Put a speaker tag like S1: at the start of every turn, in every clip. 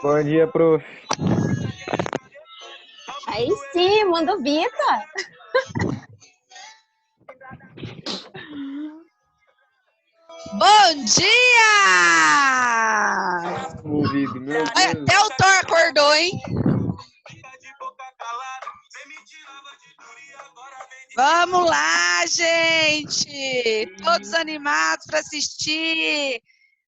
S1: Bom dia, prof.
S2: Aí sim, manda vinheta.
S3: Bom dia!
S1: Ouvido, meu
S3: Olha,
S1: Deus.
S3: até o Thor acordou, hein? Vamos lá, gente! Todos animados para assistir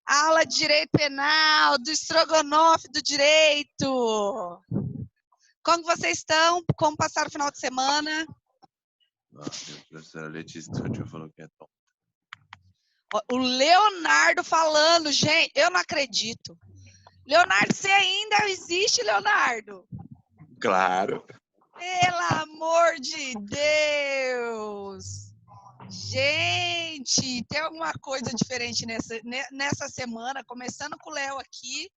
S3: a aula de Direito Penal, do estrogonofe do direito. Como vocês estão? Como passaram o final de semana?
S4: A professora Letícia Studio falou que é top.
S3: O Leonardo falando, gente, eu não acredito. Leonardo, você ainda existe, Leonardo?
S4: Claro.
S3: Pelo amor de Deus! Gente, tem alguma coisa diferente nessa semana, começando com o Léo aqui.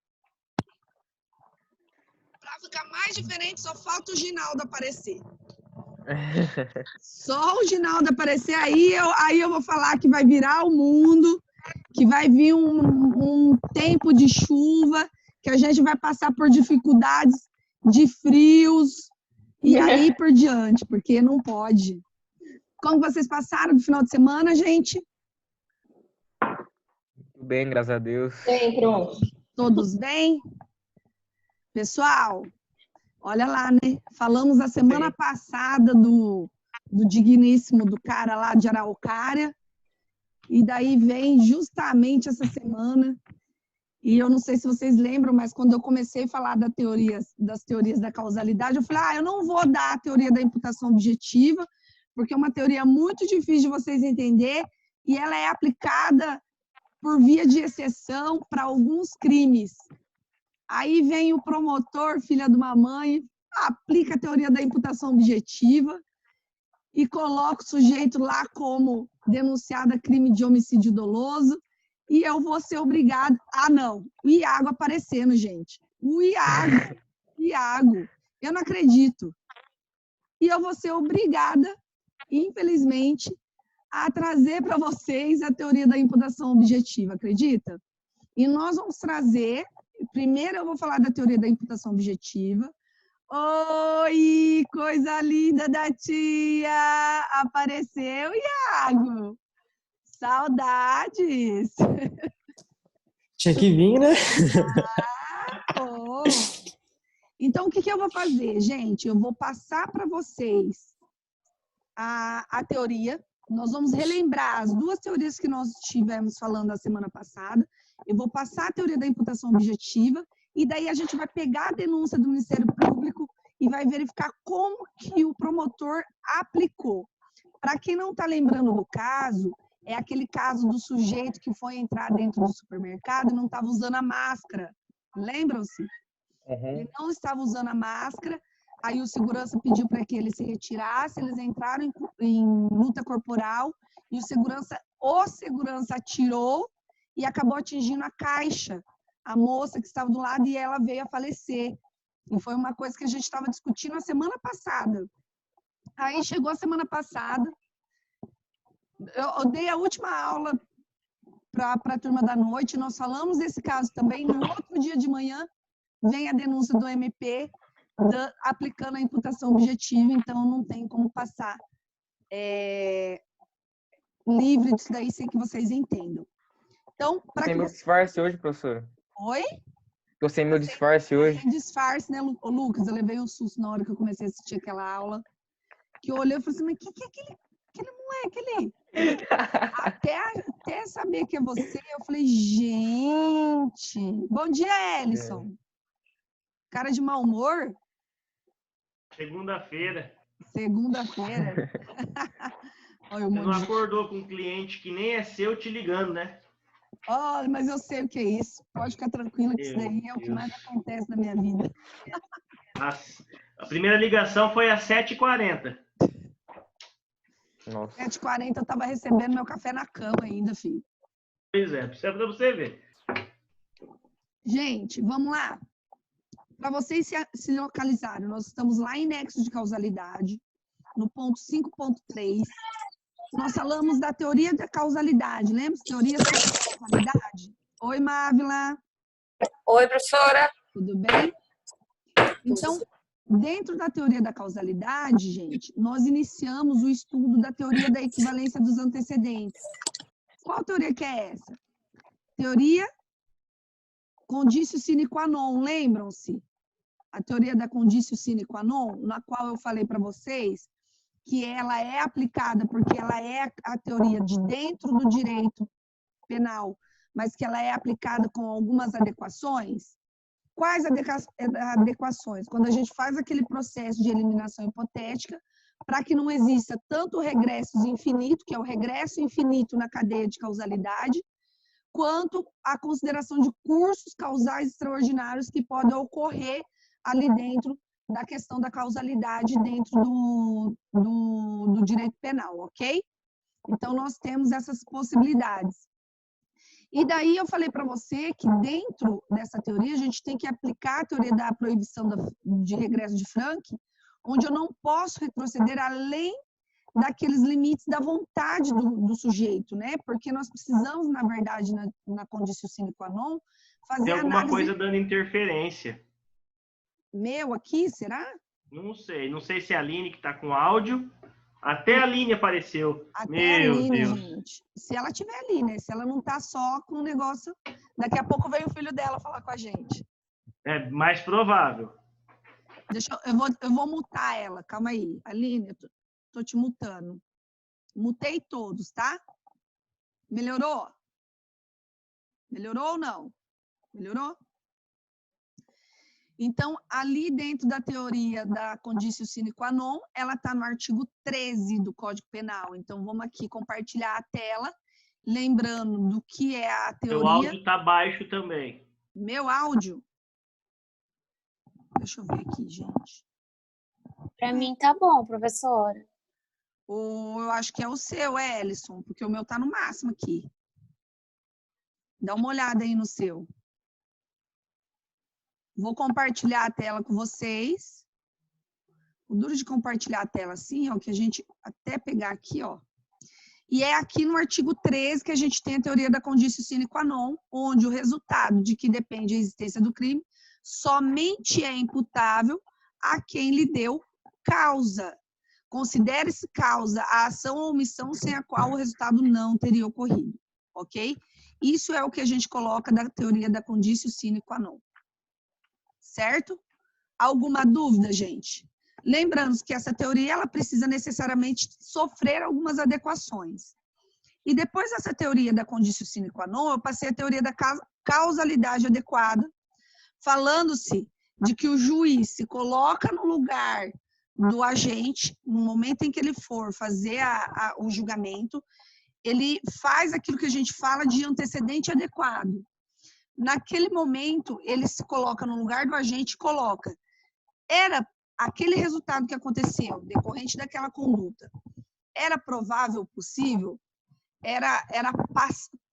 S3: Para ficar mais diferente, só falta o Ginaldo aparecer. Só o Ginaldo aparecer, aí eu vou falar que vai virar o mundo, que vai vir um tempo de chuva, que a gente vai passar por dificuldades de frios e aí por diante, porque não pode. Como vocês passaram no final de semana, gente?
S1: Tudo bem, graças a Deus.
S2: Bem, pronto.
S3: Todos bem? Pessoal, olha lá, né? Falamos a semana passada do digníssimo do cara lá de Araucária, e daí vem justamente essa semana, e eu não sei se vocês lembram, mas quando eu comecei a falar das teorias da causalidade, eu falei, eu não vou dar a teoria da imputação objetiva, porque é uma teoria muito difícil de vocês entender, e ela é aplicada por via de exceção para alguns crimes. Aí vem o promotor, filha de uma mãe, aplica a teoria da imputação objetiva e coloca o sujeito lá como denunciado a crime de homicídio doloso, e eu vou ser obrigada... não, o Iago aparecendo, gente. O Iago, eu não acredito. E eu vou ser obrigada, infelizmente, a trazer para vocês a teoria da imputação objetiva, acredita? E nós vamos trazer... Primeiro eu vou falar da teoria da imputação objetiva. Oi, coisa linda da tia! Apareceu, Iago! Saudades!
S5: Tinha que vir, né?
S3: Pô. Então, o que eu vou fazer, gente? Eu vou passar para vocês a teoria. Nós vamos relembrar as duas teorias que nós tivemos falando a semana passada. Eu vou passar a teoria da imputação objetiva e daí a gente vai pegar a denúncia do Ministério Público e vai verificar como que o promotor aplicou. Para quem não está lembrando do caso, é aquele caso do sujeito que foi entrar dentro do supermercado e não estava usando a máscara. Lembram-se?
S1: Uhum.
S3: Ele não estava usando a máscara, aí o segurança pediu para que ele se retirasse, eles entraram em luta corporal e o segurança atirou e acabou atingindo a caixa, a moça que estava do lado, e ela veio a falecer. E foi uma coisa que a gente estava discutindo a semana passada. Aí chegou a semana passada, eu dei a última aula para a turma da noite, nós falamos desse caso também, no outro dia de manhã vem a denúncia do MP aplicando a imputação objetiva, então não tem como passar livre disso daí sem que vocês entendam. Então,
S1: Tem meu disfarce hoje, professor?
S3: Oi?
S1: Tô sem meu disfarce hoje.
S3: Tem disfarce, né, Lucas? Eu levei um susto na hora que eu comecei a assistir aquela aula, que eu olhei e falei assim, mas o que é aquele moleque ali? Até saber que é você, eu falei, gente... Bom dia, Ellison. Cara de mau humor?
S6: Segunda-feira.
S3: Segunda-feira.
S6: Você não acordou com um cliente que nem é seu te ligando, né?
S3: Olha, mas eu sei o que é isso. Pode ficar tranquila que isso daí é o que mais acontece na minha vida.
S6: A primeira ligação foi às 7h40.
S1: Nossa.
S3: 7h40 eu estava recebendo meu café na cama ainda, filho.
S6: Pois é, precisa pra você ver.
S3: Gente, vamos lá. Para vocês se localizarem, nós estamos lá em nexo de causalidade, no ponto 5.3. Nós falamos da teoria da causalidade, lembra? Teoria da causalidade. Oi, Mávila.
S2: Oi, professora.
S3: Tudo bem? Então, dentro da teoria da causalidade, gente, nós iniciamos o estudo da teoria da equivalência dos antecedentes. Qual teoria que é essa? Teoria conditio sine qua non, lembram-se? A teoria da conditio sine qua non, na qual eu falei para vocês que ela é aplicada porque ela é a teoria de dentro do direito penal, mas que ela é aplicada com algumas adequações. Quais adequações? Quando a gente faz aquele processo de eliminação hipotética, para que não exista tanto o regresso infinito, que é o regresso infinito na cadeia de causalidade, quanto a consideração de cursos causais extraordinários que podem ocorrer ali dentro da questão da causalidade dentro do direito penal, ok? Então, nós temos essas possibilidades. E daí eu falei para você que dentro dessa teoria a gente tem que aplicar a teoria da proibição de regresso de Frank, onde eu não posso retroceder além daqueles limites da vontade do sujeito, né? Porque nós precisamos, na verdade, na conditio sine qua non, fazer
S6: Tem alguma
S3: análise...
S6: coisa dando interferência.
S3: Meu aqui, será?
S6: Não sei. Não sei se é a Aline que está com áudio. Até a Aline apareceu.
S3: Até
S6: Meu
S3: a Aline,
S6: Deus.
S3: gente. Se ela tiver ali, né? Se ela não tá só com o negócio... Daqui a pouco vem o filho dela falar com a gente.
S6: É mais provável.
S3: Eu vou mutar ela. Calma aí. Aline, eu tô te mutando. Mutei todos, tá? Melhorou? Melhorou ou não? Melhorou? Então, ali dentro da teoria da conditio sine qua non, ela está no artigo 13 do Código Penal. Então, vamos aqui compartilhar a tela, lembrando do que é a teoria.
S6: Meu áudio está baixo também.
S3: Meu áudio? Deixa eu ver aqui, gente.
S2: Para mim tá bom, professora.
S3: Ou eu acho que é o seu, Ellison, porque o meu tá no máximo aqui. Dá uma olhada aí no seu. Vou compartilhar a tela com vocês. O duro de compartilhar a tela assim, ó, que a gente até pegar aqui, ó. E é aqui no artigo 13 que a gente tem a teoria da conditio sine qua non, onde o resultado de que depende a existência do crime somente é imputável a quem lhe deu causa. Considere-se causa a ação ou omissão sem a qual o resultado não teria ocorrido, ok? Isso é o que a gente coloca da teoria da conditio sine qua non. Certo? Alguma dúvida, gente? Lembrando que essa teoria ela precisa necessariamente sofrer algumas adequações. E depois dessa teoria da conditio sine qua non, eu passei a teoria da causalidade adequada, falando-se de que o juiz se coloca no lugar do agente, no momento em que ele for fazer o julgamento, ele faz aquilo que a gente fala de antecedente adequado. Naquele momento, ele se coloca no lugar do agente e coloca. Era aquele resultado que aconteceu, decorrente daquela conduta, era provável, possível? Era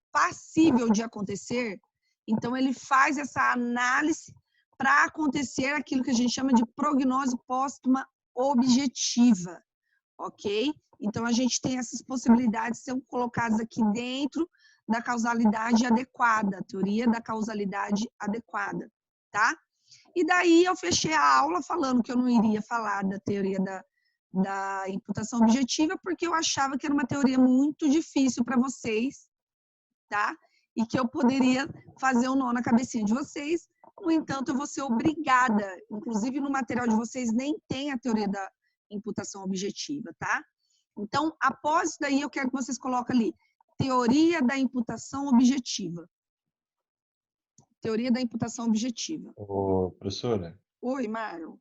S3: passível de acontecer? Então, ele faz essa análise para acontecer aquilo que a gente chama de prognose póstuma objetiva, ok? Então, a gente tem essas possibilidades que são colocadas aqui dentro da causalidade adequada, a teoria da causalidade adequada, tá? E daí eu fechei a aula falando que eu não iria falar da teoria da imputação objetiva, porque eu achava que era uma teoria muito difícil para vocês, tá? E que eu poderia fazer um nó na cabecinha de vocês. No entanto, eu vou ser obrigada, inclusive no material de vocês nem tem a teoria da imputação objetiva, tá? Então, após isso daí, eu quero que vocês coloquem ali, teoria da imputação objetiva. Teoria da imputação objetiva.
S7: Ô, professora,
S3: Oi, Mário.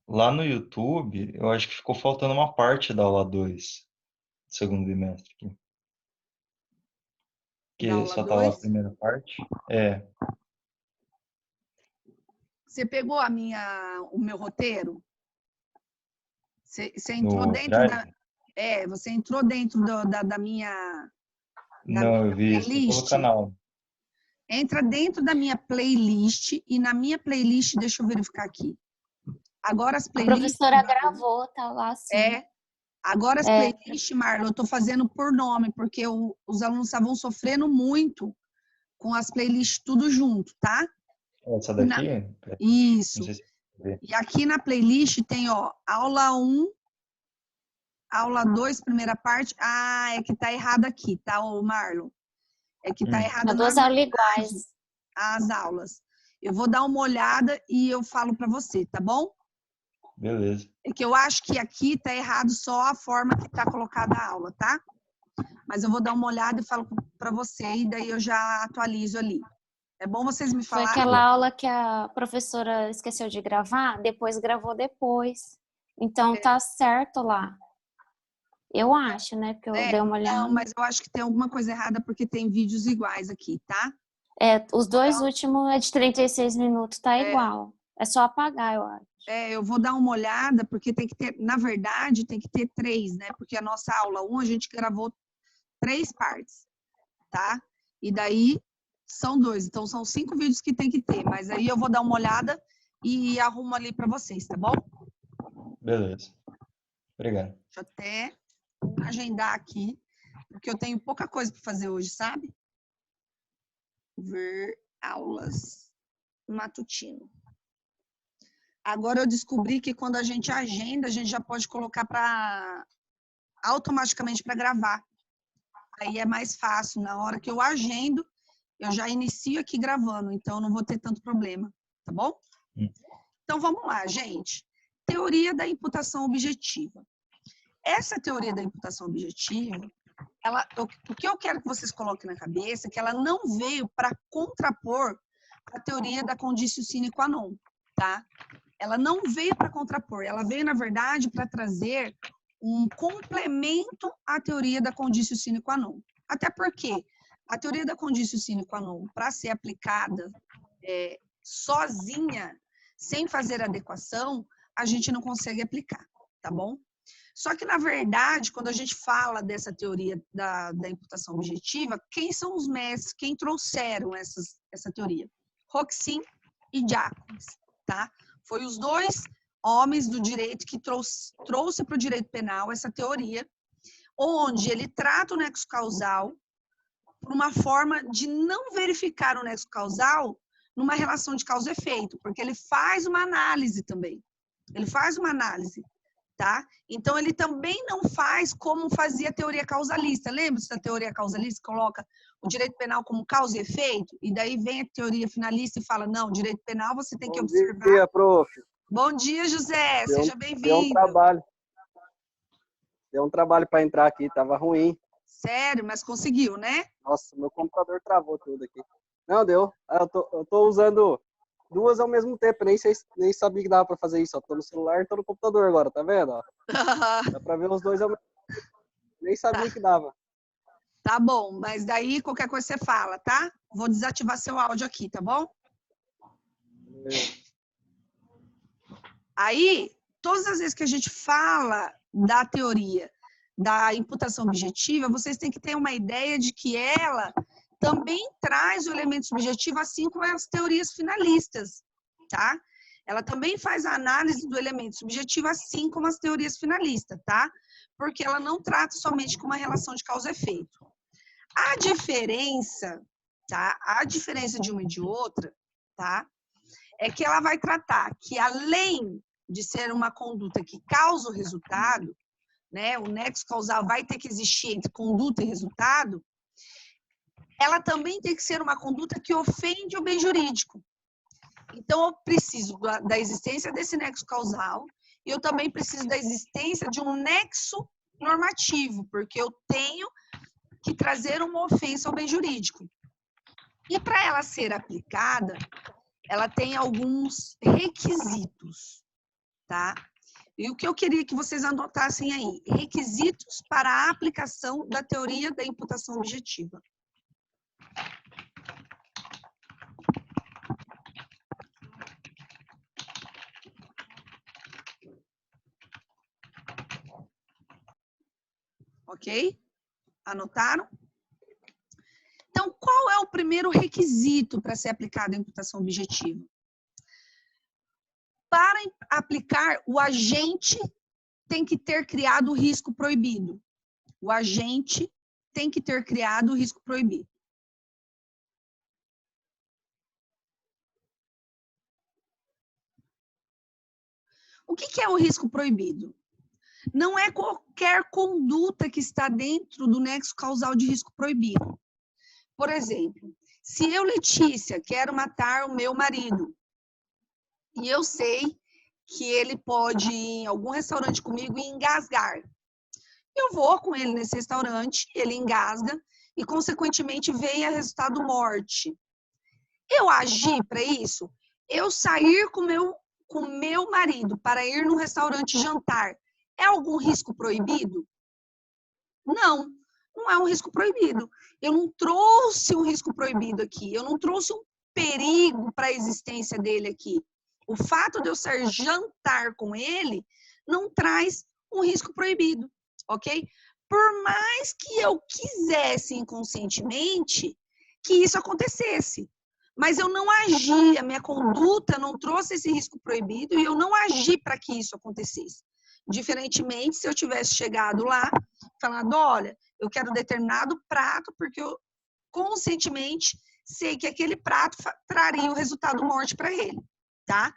S7: lá no YouTube, eu acho que ficou faltando uma parte da aula 2, segundo bimestre aqui. Que
S3: Da aula
S7: só tá lá a
S3: 2?
S7: primeira parte.
S3: Você pegou o meu roteiro? Você entrou
S7: No
S3: dentro
S7: Drive?
S3: você entrou dentro da minha
S7: Não, eu vi isso no
S3: playlist?
S7: canal.
S3: Entra dentro da minha playlist e na minha playlist, deixa eu verificar aqui. Agora as
S2: A
S3: playlists...
S2: professora gravou, tá lá assim.
S3: Agora as playlists, Marlon, eu tô fazendo por nome, porque os alunos estavam sofrendo muito com as playlists tudo junto, tá?
S7: Essa daqui?
S3: Isso.
S7: Não sei se vê.
S3: E aqui na playlist tem, ó, aula 1, aula 2, primeira parte. Ah, é que tá errado aqui, tá, ô Marlon? É que tá errado
S2: As duas aulas iguais.
S3: as aulas. Eu vou dar uma olhada e eu falo para você, tá bom?
S7: Beleza.
S3: É que eu acho que aqui tá errado só a forma que tá colocada a aula, tá? Mas eu vou dar uma olhada e falo para você e daí eu já atualizo ali. É bom vocês me
S2: Foi
S3: falarem.
S2: aquela aula que a professora esqueceu de gravar, depois gravou depois. Então tá certo lá. Eu acho, né? Porque eu dei uma olhada.
S3: Não, mas eu acho que tem alguma coisa errada porque tem vídeos iguais aqui, tá?
S2: Os dois últimos é de 36 minutos, tá igual. É só apagar, eu acho.
S3: Eu vou dar uma olhada, porque tem que ter, na verdade, tem que ter 3, né? Porque a nossa aula 1, a gente gravou 3 partes, tá? E daí são 2, então são 5 vídeos que tem que ter. Mas aí eu vou dar uma olhada e arrumo ali para vocês, tá bom?
S7: Beleza. Obrigado.
S3: Deixa eu até agendar aqui, porque eu tenho pouca coisa para fazer hoje, sabe? Ver aulas matutino. Agora eu descobri que quando a gente agenda, a gente já pode colocar automaticamente para gravar. Aí é mais fácil. Na hora que eu agendo, eu já inicio aqui gravando, então não vou ter tanto problema, tá bom? Então vamos lá, gente. Teoria da imputação objetiva. Essa teoria da imputação objetiva, o que eu quero que vocês coloquem na cabeça é que ela não veio para contrapor a teoria da conditio sine qua non, tá? Ela não veio para contrapor, ela veio, na verdade, para trazer um complemento à teoria da conditio sine qua non. Até porque a teoria da conditio sine qua non, para ser aplicada sozinha, sem fazer adequação, a gente não consegue aplicar, tá bom? Só que, na verdade, quando a gente fala dessa teoria da imputação objetiva, quem são os mestres, quem trouxeram essa teoria? Roxin e Jacobs, tá? Foi os 2 homens do direito que trouxe para o direito penal essa teoria, onde ele trata o nexo causal por uma forma de não verificar o nexo causal numa relação de causa e efeito, porque ele faz uma análise também. Ele faz uma análise, tá? Então, ele também não faz como fazia a teoria causalista. Lembra-se da teoria causalista? Coloca o direito penal como causa e efeito, e daí vem a teoria finalista e fala, não, direito penal você tem que observar...
S8: Bom dia, prof.
S3: Bom dia, José. Seja bem-vindo.
S8: Deu um trabalho para entrar aqui, tava ruim.
S3: Sério, mas conseguiu, né?
S8: Nossa, meu computador travou tudo aqui. Não, deu. Eu tô usando 2 ao mesmo tempo, nem sabia que dava para fazer isso. Eu tô no celular e tô no computador agora, tá vendo? Dá para ver os 2 ao mesmo tempo. Nem sabia que dava.
S3: Tá bom, mas daí qualquer coisa você fala, tá? Vou desativar seu áudio aqui, tá bom? Aí, todas as vezes que a gente fala da teoria da imputação objetiva, vocês têm que ter uma ideia de que ela também traz o elemento subjetivo, assim como as teorias finalistas, tá? Ela também faz a análise do elemento subjetivo, assim como as teorias finalistas, tá? Porque ela não trata somente com uma relação de causa e efeito. A diferença, tá? A diferença de uma e de outra, tá? É que ela vai tratar que, além de ser uma conduta que causa o resultado, né? O nexo causal vai ter que existir entre conduta e resultado, ela também tem que ser uma conduta que ofende o bem jurídico. Então, eu preciso da existência desse nexo causal e eu também preciso da existência de um nexo normativo, porque eu tenho que trazer uma ofensa ao bem jurídico. E para ela ser aplicada, ela tem alguns requisitos, tá? E o que eu queria que vocês anotassem aí, requisitos para a aplicação da teoria da imputação objetiva. Ok? Anotaram? Então, qual é o primeiro requisito para ser aplicada a imputação objetiva? Para aplicar, o agente tem que ter criado o risco proibido. O agente tem que ter criado o risco proibido. O que é o risco proibido? Não é qualquer conduta que está dentro do nexo causal de risco proibido. Por exemplo, se eu, Letícia, quero matar o meu marido, e eu sei que ele pode ir em algum restaurante comigo e engasgar. Eu vou com ele nesse restaurante, ele engasga, e, consequentemente, vem a resultado morte. Eu agir para isso? Eu sair com meu marido para ir num restaurante jantar, é algum risco proibido? Não, não é um risco proibido. Eu não trouxe um risco proibido aqui, eu não trouxe um perigo para a existência dele aqui. O fato de eu sair jantar com ele não traz um risco proibido, ok? Por mais que eu quisesse inconscientemente que isso acontecesse, mas eu não agi, a minha conduta não trouxe esse risco proibido e eu não agi para que isso acontecesse. Diferentemente, se eu tivesse chegado lá, falando, olha, eu quero determinado prato porque eu conscientemente sei que aquele prato traria o resultado morte para ele, tá?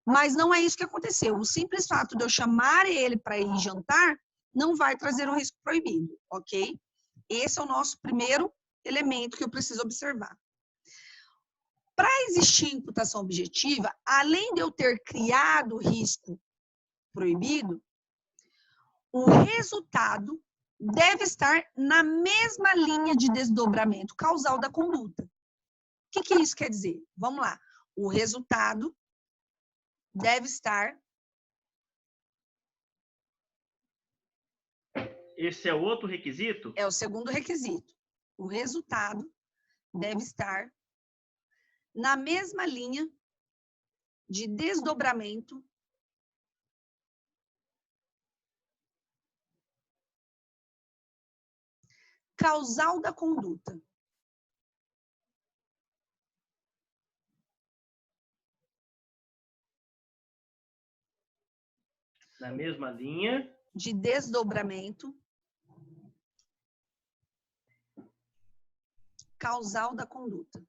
S3: Mas não é isso que aconteceu. O simples fato de eu chamar ele para ir jantar não vai trazer um risco proibido, ok? Esse é o nosso primeiro elemento que eu preciso observar. Para existir imputação objetiva, além de eu ter criado risco proibido, o resultado deve estar na mesma linha de desdobramento causal da conduta. O que isso quer dizer? Vamos lá. O resultado deve estar...
S6: Esse é o outro requisito?
S3: É o segundo requisito. O resultado deve estar na mesma linha de desdobramento causal da conduta.
S6: Na mesma linha
S3: de desdobramento causal da conduta.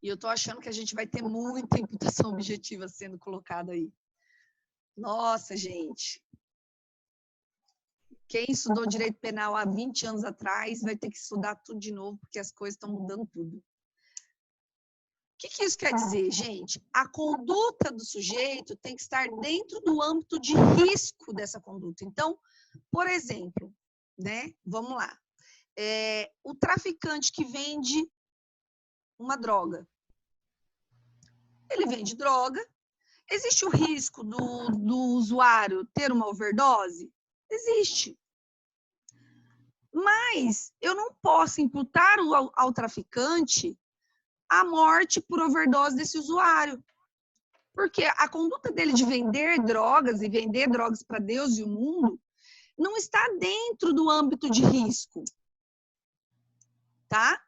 S3: E eu estou achando que a gente vai ter muita imputação objetiva sendo colocada aí. Nossa, gente. Quem estudou direito penal há 20 anos atrás vai ter que estudar tudo de novo, porque as coisas estão mudando tudo. O que isso quer dizer, gente? A conduta do sujeito tem que estar dentro do âmbito de risco dessa conduta. Então, por exemplo, né? Vamos lá. O traficante que vende uma droga. Ele vende droga. Existe o risco do usuário ter uma overdose? Existe. Mas eu não posso imputar ao traficante a morte por overdose desse usuário. Porque a conduta dele de vender drogas e vender drogas para Deus e o mundo não está dentro do âmbito de risco. Tá?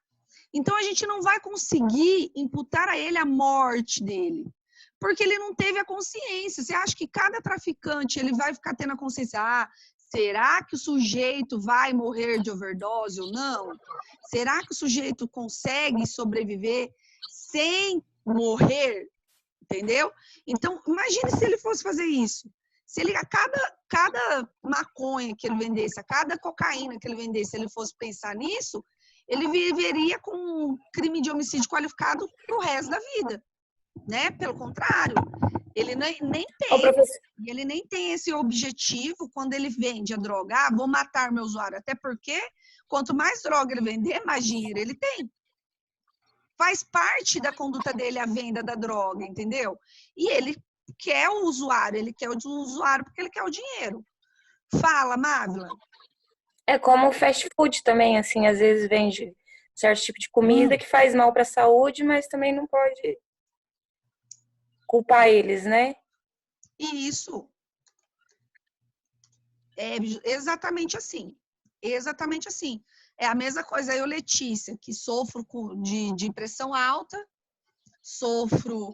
S3: Então, a gente não vai conseguir imputar a ele a morte dele, porque ele não teve a consciência. Você acha que cada traficante ele vai ficar tendo a consciência, será que o sujeito vai morrer de overdose ou não? Será que o sujeito consegue sobreviver sem morrer? Entendeu? Então, imagine se ele fosse fazer isso. Se ele, a cada maconha que ele vendesse, a cada cocaína que ele vendesse, se ele fosse pensar nisso, ele viveria com um crime de homicídio qualificado pro resto da vida, né? Pelo contrário, ele nem tem esse objetivo quando ele vende a droga. Vou matar meu usuário, até porque quanto mais droga ele vender, mais dinheiro ele tem. Faz parte da conduta dele a venda da droga, entendeu? E ele quer o usuário, porque ele quer o dinheiro. Fala, Mávila.
S9: É como o fast food também, assim, às vezes vende certo tipo de comida que faz mal para a saúde, mas também não pode culpar eles, né?
S3: Isso. É exatamente assim. Exatamente assim. É a mesma coisa eu, Letícia, que sofro de pressão alta, sofro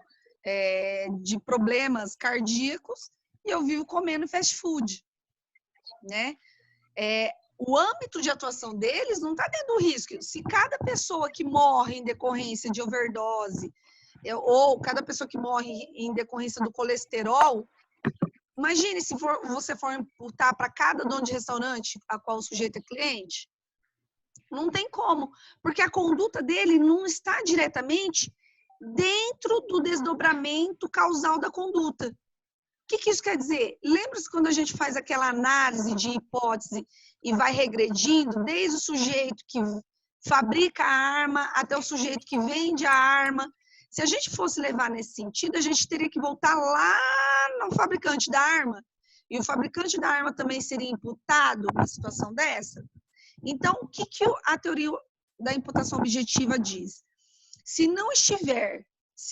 S3: de problemas cardíacos e eu vivo comendo fast food, né? O âmbito de atuação deles não está dentro do risco. Se cada pessoa que morre em decorrência de overdose ou cada pessoa que morre em decorrência do colesterol, imagine se você for imputar para cada dono de restaurante a qual o sujeito é cliente. Não tem como, porque a conduta dele não está diretamente dentro do desdobramento causal da conduta. O que isso quer dizer? Lembra-se quando a gente faz aquela análise de hipótese e vai regredindo, desde o sujeito que fabrica a arma até o sujeito que vende a arma? Se a gente fosse levar nesse sentido, a gente teria que voltar lá no fabricante da arma. E o fabricante da arma também seria imputado numa situação dessa? Então, o que a teoria da imputação objetiva diz? Se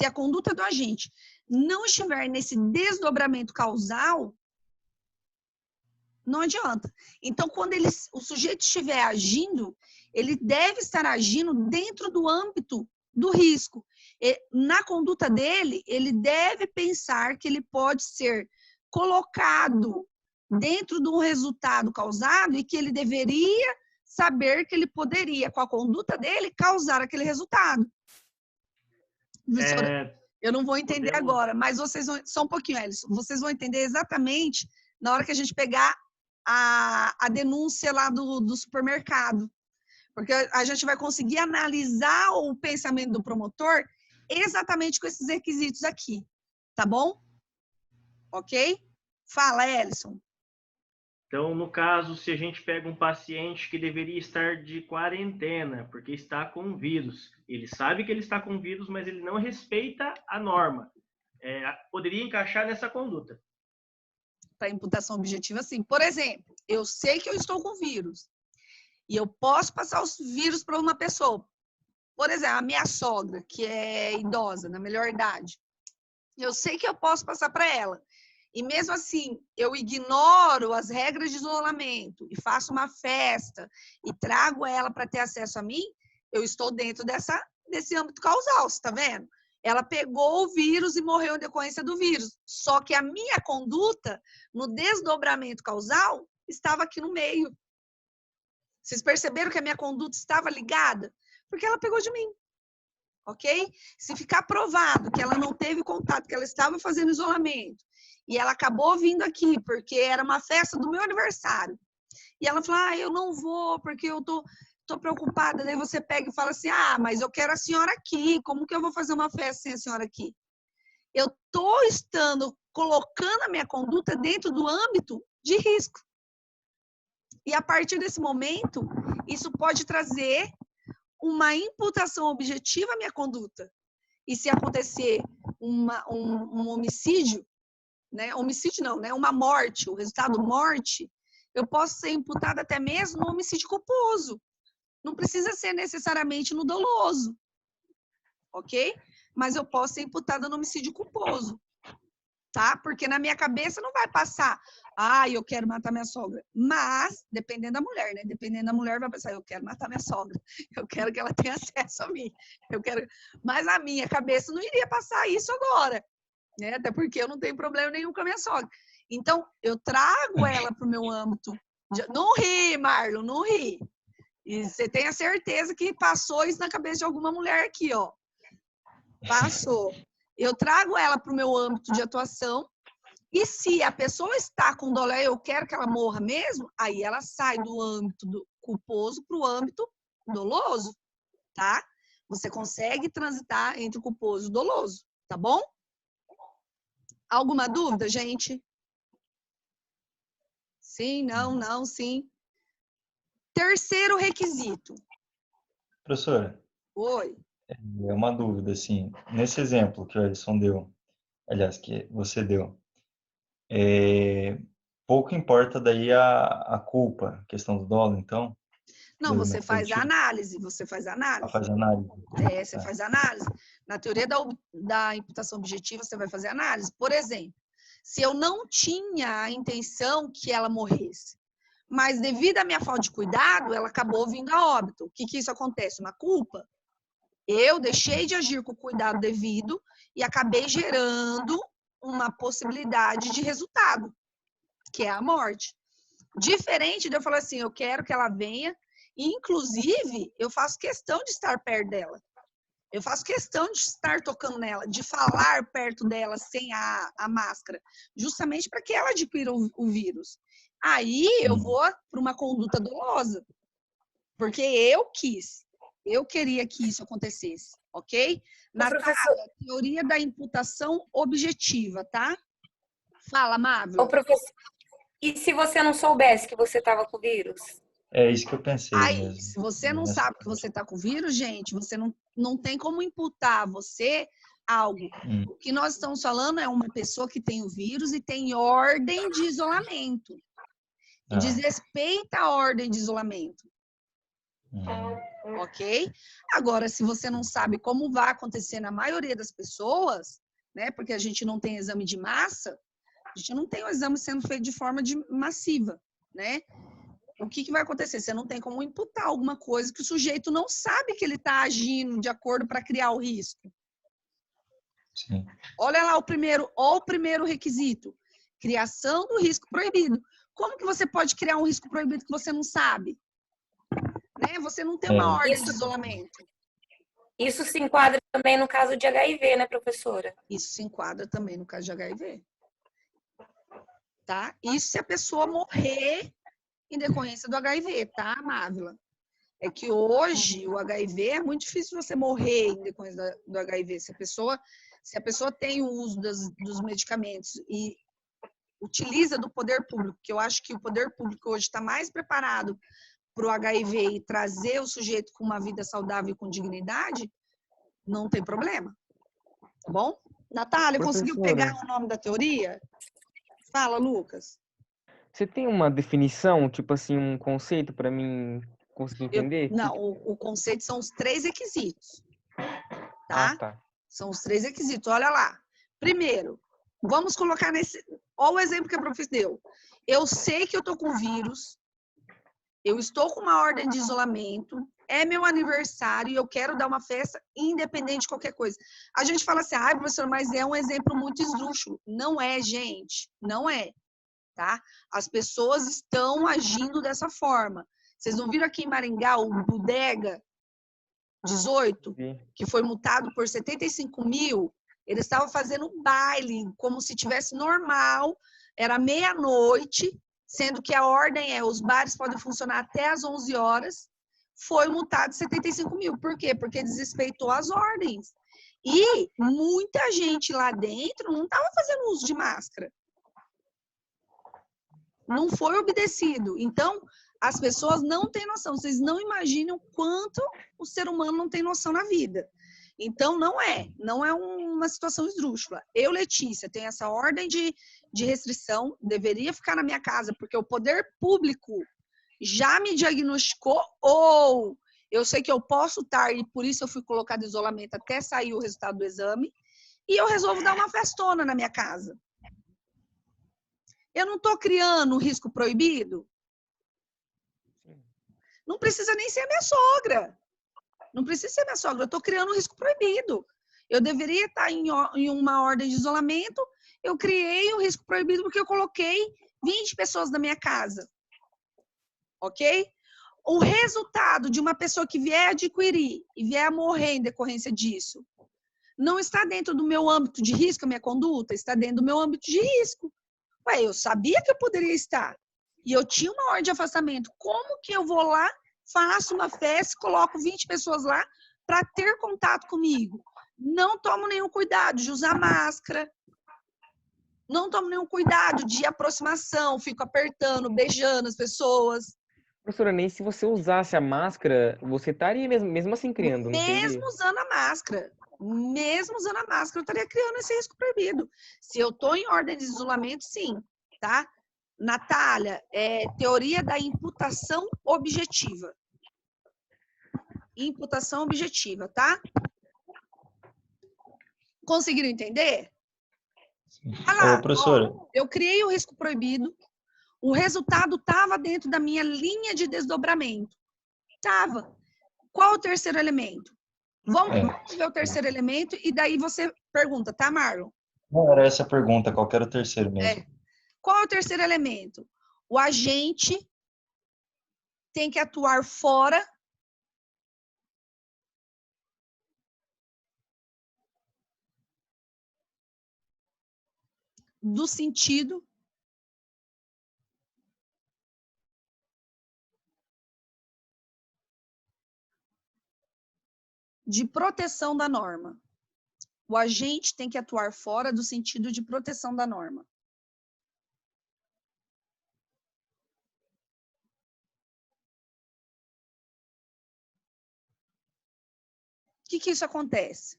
S3: a conduta do agente não estiver nesse desdobramento causal, não adianta. Então, quando o sujeito estiver agindo, ele deve estar agindo dentro do âmbito do risco. Na conduta dele, ele deve pensar que ele pode ser colocado dentro de um resultado causado e que ele deveria saber que ele poderia, com a conduta dele, causar aquele resultado. Eu não vou entender agora, mas vocês vão, só um pouquinho, Ellison, vocês vão entender exatamente na hora que a gente pegar a denúncia lá do supermercado. Porque a gente vai conseguir analisar o pensamento do promotor exatamente com esses requisitos aqui. Tá bom? Ok? Fala, Ellison.
S6: Então, no caso, se a gente pega um paciente que deveria estar de quarentena, porque está com vírus, ele sabe que ele está com vírus, mas ele não respeita a norma, poderia encaixar nessa conduta.
S3: Para imputação objetiva, sim. Por exemplo, eu sei que eu estou com vírus e eu posso passar os vírus para uma pessoa. Por exemplo, a minha sogra, que é idosa, na melhor idade. Eu sei que eu posso passar para ela. E mesmo assim, eu ignoro as regras de isolamento e faço uma festa e trago ela para ter acesso a mim, eu estou dentro desse âmbito causal, você está vendo? Ela pegou o vírus e morreu em decorrência do vírus. Só que a minha conduta, no desdobramento causal, estava aqui no meio. Vocês perceberam que a minha conduta estava ligada? Porque ela pegou de mim. Ok? Se ficar provado que ela não teve contato, que ela estava fazendo isolamento, e ela acabou vindo aqui porque era uma festa do meu aniversário, e ela falou, eu não vou porque eu tô preocupada. Daí você pega e fala assim, mas eu quero a senhora aqui, como que eu vou fazer uma festa sem a senhora aqui? Eu tô colocando a minha conduta dentro do âmbito de risco. E a partir desse momento, isso pode trazer uma imputação objetiva à minha conduta. E se acontecer um homicídio, né? Homicídio não, né? Uma morte, o resultado morte, eu posso ser imputada até mesmo no homicídio culposo. Não precisa ser necessariamente no doloso, ok? Mas eu posso ser imputada no homicídio culposo, tá? Porque na minha cabeça não vai passar, eu quero matar minha sogra. Mas, dependendo da mulher, né? Dependendo da mulher, vai pensar, eu quero matar minha sogra. Eu quero que ela tenha acesso a mim. Mas a minha cabeça não iria passar isso agora, né? Até porque eu não tenho problema nenhum com a minha sogra. Então, eu trago ela para o meu âmbito. Não ri, Marlon, não ri. E você tem a certeza que passou isso na cabeça de alguma mulher aqui, ó. Passou. Eu trago ela para o meu âmbito de atuação. E se a pessoa está com dolé, eu quero que ela morra mesmo, aí ela sai do âmbito culposo para o âmbito doloso, tá? Você consegue transitar entre o culposo e o doloso, tá bom? Alguma dúvida, gente? Sim, não, sim. Terceiro requisito.
S7: Professora.
S3: Oi.
S7: É uma dúvida, assim. Nesse exemplo que o Ellison deu, aliás, que você deu, pouco importa daí a culpa, a questão do dolo, então?
S3: Não, você faz a análise,
S7: Faz análise.
S3: Você faz análise. Na teoria da imputação objetiva, você vai fazer análise. Por exemplo, se eu não tinha a intenção que ela morresse, mas devido à minha falta de cuidado, ela acabou vindo a óbito. O que isso acontece? Uma culpa. Eu deixei de agir com o cuidado devido e acabei gerando uma possibilidade de resultado, que é a morte. Diferente de eu falar assim, eu quero que ela venha, e inclusive eu faço questão de estar perto dela. Eu faço questão de estar tocando nela, de falar perto dela sem a máscara, justamente para que ela adquira o vírus. Aí eu vou para uma conduta dolosa, porque eu queria que isso acontecesse, ok? Natália, teoria da imputação objetiva, tá? Fala, Mávila.
S9: Ô, professor, e se você não soubesse que você estava com o vírus?
S7: É isso que eu pensei
S3: Aí,
S7: mesmo.
S3: se você não sabe que você está com vírus, gente, você não tem como imputar a você algo. O que nós estamos falando é uma pessoa que tem o vírus e tem ordem de isolamento. E desrespeita a ordem de isolamento. Ok? Agora, se você não sabe como vai acontecer na maioria das pessoas, né? Porque a gente não tem exame de massa, a gente não tem o exame sendo feito de forma massiva, né? O que vai acontecer? Você não tem como imputar alguma coisa que o sujeito não sabe que ele está agindo de acordo para criar o risco.
S7: Sim.
S3: Olha lá o primeiro requisito. Criação do risco proibido. Como que você pode criar um risco proibido que você não sabe? Né? Você não tem uma ordem de isolamento.
S9: Isso se enquadra também no caso de HIV, né, professora?
S3: Isso se enquadra também no caso de HIV. Tá? Isso se a pessoa morrer em decorrência do HIV, tá, Mávila? É que hoje o HIV é muito difícil você morrer em decorrência do HIV. Se a pessoa tem o uso dos medicamentos e utiliza do poder público, que eu acho que o poder público hoje está mais preparado para o HIV e trazer o sujeito com uma vida saudável e com dignidade, não tem problema. Tá bom? Natália, conseguiu pegar o nome da teoria? Fala, Lucas.
S1: Você tem uma definição, tipo assim, um conceito para mim conseguir entender?
S3: Não, o conceito são os 3 requisitos. Tá?
S1: Ah, tá.
S3: São os 3 requisitos. Olha lá. Primeiro, vamos colocar nesse... Olha o exemplo que a professora deu. Eu sei que eu tô com vírus, eu estou com uma ordem de isolamento, é meu aniversário e eu quero dar uma festa independente de qualquer coisa. A gente fala assim, professor, mas é um exemplo muito esdrúxulo. Não é, gente. Não é. Tá? As pessoas estão agindo dessa forma. Vocês não viram aqui em Maringá o Bodega 18, que foi multado por 75 mil? Eles estavam fazendo baile como se tivesse normal, era meia-noite, sendo que a ordem os bares podem funcionar até às 11 horas, foi multado 75 mil. Por quê? Porque desrespeitou as ordens. E muita gente lá dentro não estava fazendo uso de máscara. Não foi obedecido. Então, as pessoas não têm noção. Vocês não imaginam quanto o ser humano não tem noção na vida. Então, não é uma situação esdrúxula. Eu, Letícia, tenho essa ordem de restrição, deveria ficar na minha casa, porque o poder público já me diagnosticou, ou eu sei que eu posso estar, e por isso eu fui colocada em isolamento até sair o resultado do exame, e eu resolvo dar uma festona na minha casa. Eu não estou criando um risco proibido? Não precisa nem ser minha sogra. Não precisa ser minha sogra. Eu estou criando um risco proibido. Eu deveria estar em uma ordem de isolamento. Eu criei um risco proibido porque eu coloquei 20 pessoas na minha casa. Ok? O resultado de uma pessoa que vier adquirir e vier a morrer em decorrência disso não está dentro do meu âmbito de risco, a minha conduta, está dentro do meu âmbito de risco. Ué, eu sabia que eu poderia estar. E eu tinha uma ordem de afastamento. Como que eu vou lá, faço uma festa, coloco 20 pessoas lá para ter contato comigo? Não tomo nenhum cuidado de usar máscara. Não tomo nenhum cuidado de aproximação. Fico apertando, beijando as pessoas.
S1: Professora, nem se você usasse a máscara, você estaria mesmo assim criando, não seria?
S3: Mesmo usando a máscara. Mesmo usando a máscara, eu estaria criando esse risco proibido. Se eu estou em ordem de isolamento, sim, tá? Natália, teoria da imputação objetiva. Imputação objetiva, tá? Conseguiram entender?
S7: Ô, professora.
S3: Eu criei o risco proibido, o resultado estava dentro da minha linha de desdobramento. Estava. Qual o terceiro elemento? Vamos ver o terceiro elemento e daí você pergunta, tá, Marlon?
S7: Não, era essa a pergunta, qual que era o terceiro mesmo?
S3: Qual é o terceiro elemento? O agente tem que atuar fora do sentido de proteção da norma. O agente tem que atuar fora do sentido de proteção da norma. O que isso acontece?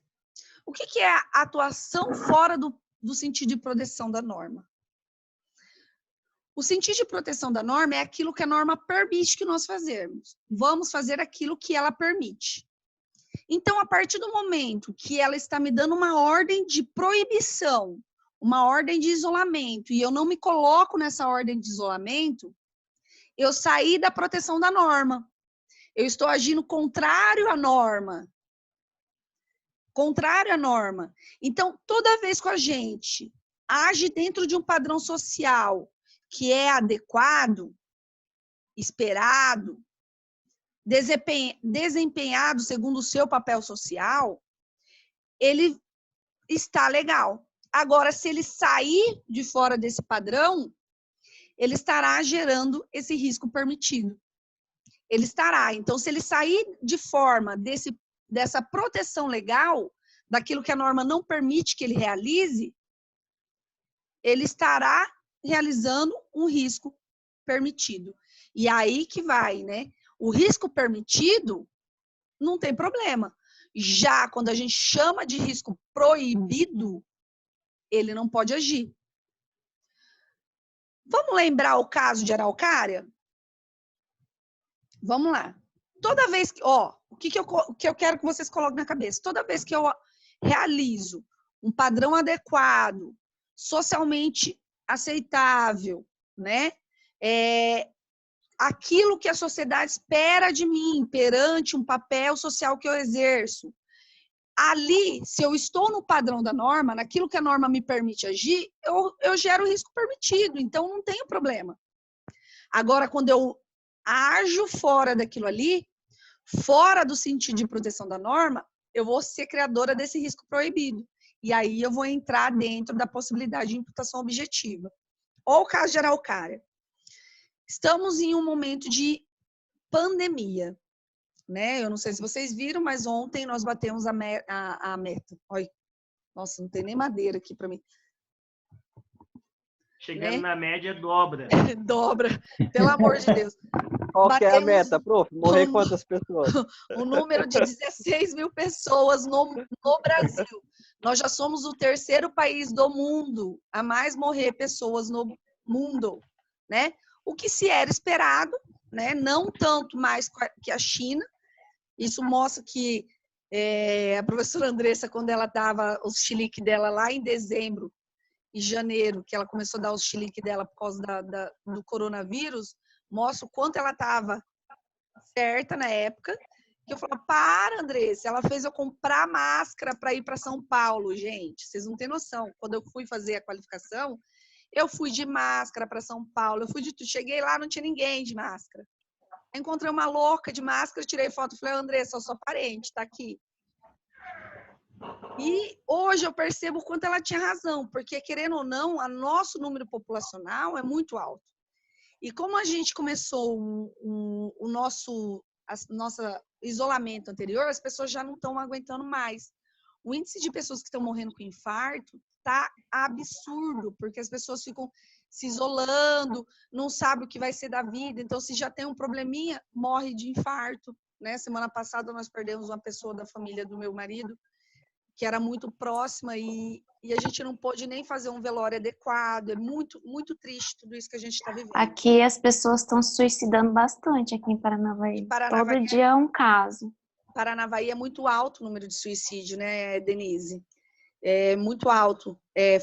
S3: O que é a atuação fora do sentido de proteção da norma? O sentido de proteção da norma é aquilo que a norma permite que nós fazermos. Vamos fazer aquilo que ela permite. Então, a partir do momento que ela está me dando uma ordem de proibição, uma ordem de isolamento, e eu não me coloco nessa ordem de isolamento, eu saí da proteção da norma. Eu estou agindo contrário à norma. Contrário à norma. Então, toda vez que a gente age dentro de um padrão social que é adequado, esperado, desempenhado segundo o seu papel social, ele está legal. Agora, se ele sair de fora desse padrão, ele estará gerando esse risco permitido. Ele estará. Então, se ele sair de forma dessa proteção legal, daquilo que a norma não permite que ele realize, ele estará realizando um risco permitido. E aí que vai, né? O risco permitido não tem problema. Já quando a gente chama de risco proibido, ele não pode agir. Vamos lembrar o caso de Araucária? Vamos lá. Toda vez que, o que eu quero que vocês coloquem na cabeça? Toda vez que eu realizo um padrão adequado, socialmente aceitável, né? Aquilo que a sociedade espera de mim perante um papel social que eu exerço. Ali, se eu estou no padrão da norma, naquilo que a norma me permite agir, eu gero risco permitido, então não tenho problema. Agora, quando eu ajo fora daquilo ali, fora do sentido de proteção da norma, eu vou ser criadora desse risco proibido. E aí eu vou entrar dentro da possibilidade de imputação objetiva. Ou o caso de Araucária. Estamos em um momento de pandemia, né? Eu não sei se vocês viram, mas ontem nós batemos a meta. Olha, nossa, não tem nem madeira aqui para mim.
S6: Chegando na média, dobra.
S3: Dobra, pelo amor de Deus.
S8: Qual que é a meta, prof? Morrer quantas pessoas?
S3: O número de 16 mil pessoas no Brasil. Nós já somos o terceiro país do mundo a mais morrer pessoas no mundo, né? O que se era esperado, né? Não tanto mais que a China. Isso mostra que a professora Andressa, quando ela dava os chilique dela lá em dezembro e janeiro, que ela começou a dar os chilique dela por causa do coronavírus, mostra o quanto ela estava certa na época. Que eu falo, para, Andressa, ela fez eu comprar máscara para ir para São Paulo, gente. Vocês não têm noção. Quando eu fui fazer a qualificação, eu fui de máscara para São Paulo. Eu fui de tudo. Cheguei lá, não tinha ninguém de máscara. Encontrei uma louca de máscara, tirei foto, falei, Andressa, eu sou parente, tá aqui. E hoje eu percebo o quanto ela tinha razão, porque, querendo ou não, o nosso número populacional é muito alto. E como a gente começou o nosso isolamento anterior, as pessoas já não estão aguentando mais. O índice de pessoas que estão morrendo com infarto está absurdo, porque as pessoas ficam se isolando, não sabem o que vai ser da vida. Então, se já tem um probleminha, morre de infarto, né? Semana passada nós perdemos uma pessoa da família do meu marido, que era muito próxima, e a gente não pôde nem fazer um velório adequado. É muito, muito triste tudo isso que a gente está vivendo.
S2: Aqui as pessoas estão se suicidando bastante aqui em Paranavaí. Todo dia é um caso.
S3: Paranavaí é muito alto o número de suicídio, né, Denise? É muito alto.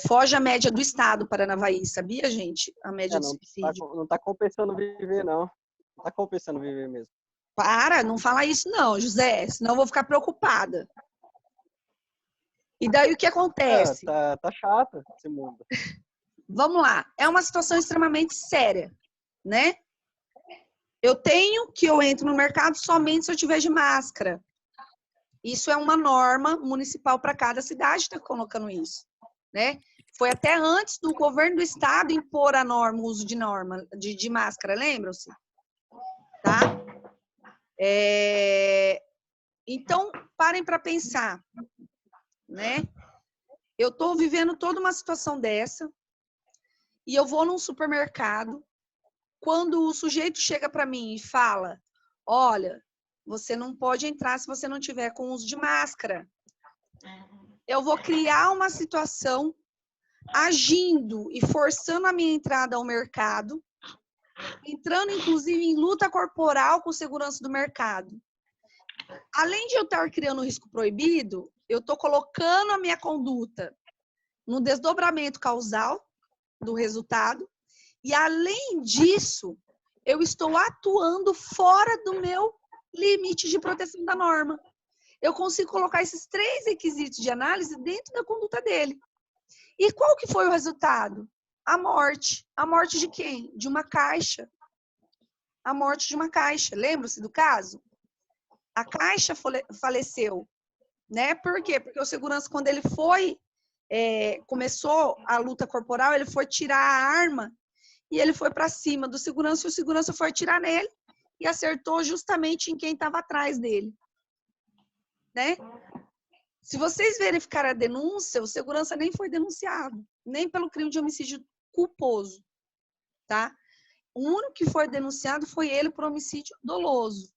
S3: Foge a média do estado, Paranavaí, sabia, gente? A média de suicídio.
S8: Não está compensando viver, não. Não está compensando viver mesmo.
S3: Para, não fala isso não, José, senão eu vou ficar preocupada. E daí o que acontece?
S8: Tá chato esse mundo.
S3: Vamos lá, é uma situação extremamente séria, né? Eu entro no mercado somente se eu tiver de máscara. Isso é uma norma municipal para cada cidade, está colocando isso, né? Foi até antes do governo do estado impor a norma, o uso de máscara, lembram-se? Tá? Então, parem para pensar, né? Eu estou vivendo toda uma situação dessa e eu vou num supermercado, quando o sujeito chega para mim e fala, olha, você não pode entrar se você não tiver com uso de máscara. Eu vou criar uma situação agindo e forçando a minha entrada ao mercado, entrando, inclusive, em luta corporal com segurança do mercado. Além de eu estar criando um risco proibido, eu estou colocando a minha conduta no desdobramento causal do resultado e, além disso, eu estou atuando fora do meu limite de proteção da norma. Eu consigo colocar esses 3 requisitos de análise dentro da conduta dele. E qual que foi o resultado? A morte. A morte de quem? De uma caixa. A morte de uma caixa. Lembra-se do caso? A caixa faleceu. Né? Por quê? Porque o segurança, quando ele começou a luta corporal, ele foi tirar a arma e ele foi para cima do segurança e o segurança foi atirar nele e acertou justamente em quem estava atrás dele. Né? Se vocês verificarem a denúncia, o segurança nem foi denunciado, nem pelo crime de homicídio culposo, tá? O único que foi denunciado foi ele por homicídio doloso.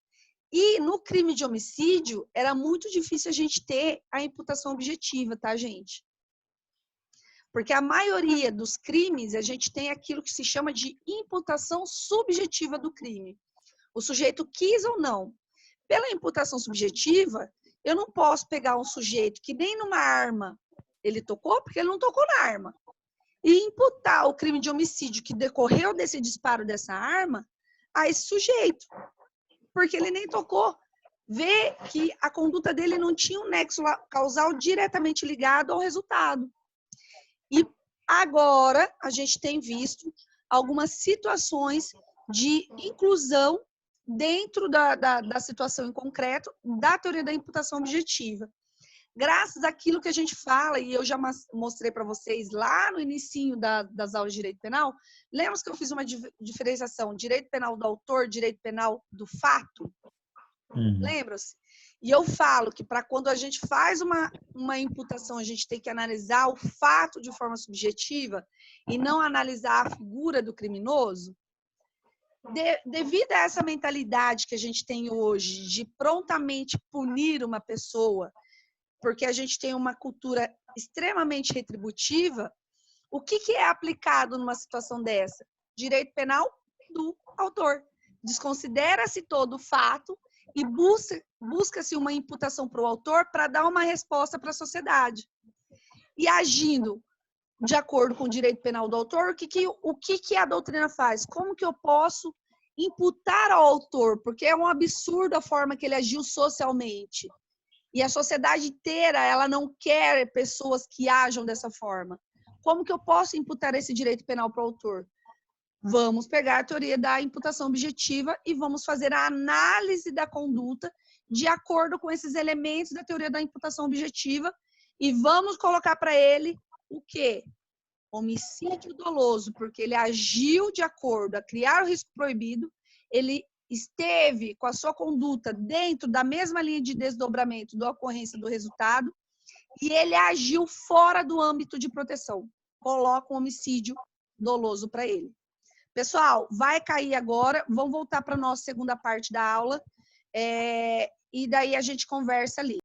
S3: E no crime de homicídio, era muito difícil a gente ter a imputação objetiva, tá, gente? Porque a maioria dos crimes, a gente tem aquilo que se chama de imputação subjetiva do crime. O sujeito quis ou não. Pela imputação subjetiva, eu não posso pegar um sujeito que nem numa arma ele tocou, porque ele não tocou na arma, e imputar o crime de homicídio que decorreu desse disparo dessa arma a esse sujeito, porque ele nem tocou. Vê que a conduta dele não tinha um nexo causal diretamente ligado ao resultado. E agora a gente tem visto algumas situações de inclusão dentro da situação em concreto da teoria da imputação objetiva. Graças àquilo que a gente fala, e eu já mostrei para vocês lá no inicinho das aulas de direito penal, lembra que eu fiz uma diferenciação, direito penal do autor, direito penal do fato? Lembra-se? E eu falo que para quando a gente faz uma imputação, a gente tem que analisar o fato de forma subjetiva e não analisar a figura do criminoso. Devido a essa mentalidade que a gente tem hoje de prontamente punir uma pessoa, porque a gente tem uma cultura extremamente retributiva, o que é aplicado numa situação dessa? Direito penal do autor. Desconsidera-se todo o fato e busca-se uma imputação para o autor para dar uma resposta para a sociedade. E agindo de acordo com o direito penal do autor, o que a doutrina faz? Como que eu posso imputar ao autor? Porque é um absurdo a forma que ele agiu socialmente. E a sociedade inteira, ela não quer pessoas que ajam dessa forma. Como que eu posso imputar esse direito penal para o autor? Vamos pegar a teoria da imputação objetiva e vamos fazer a análise da conduta de acordo com esses elementos da teoria da imputação objetiva e vamos colocar para ele o quê? Homicídio doloso, porque ele agiu de acordo a criar o risco proibido, ele esteve com a sua conduta dentro da mesma linha de desdobramento da ocorrência do resultado e ele agiu fora do âmbito de proteção. Coloca um homicídio doloso para ele. Pessoal, vai cair agora, vamos voltar para a nossa segunda parte da aula e daí a gente conversa ali.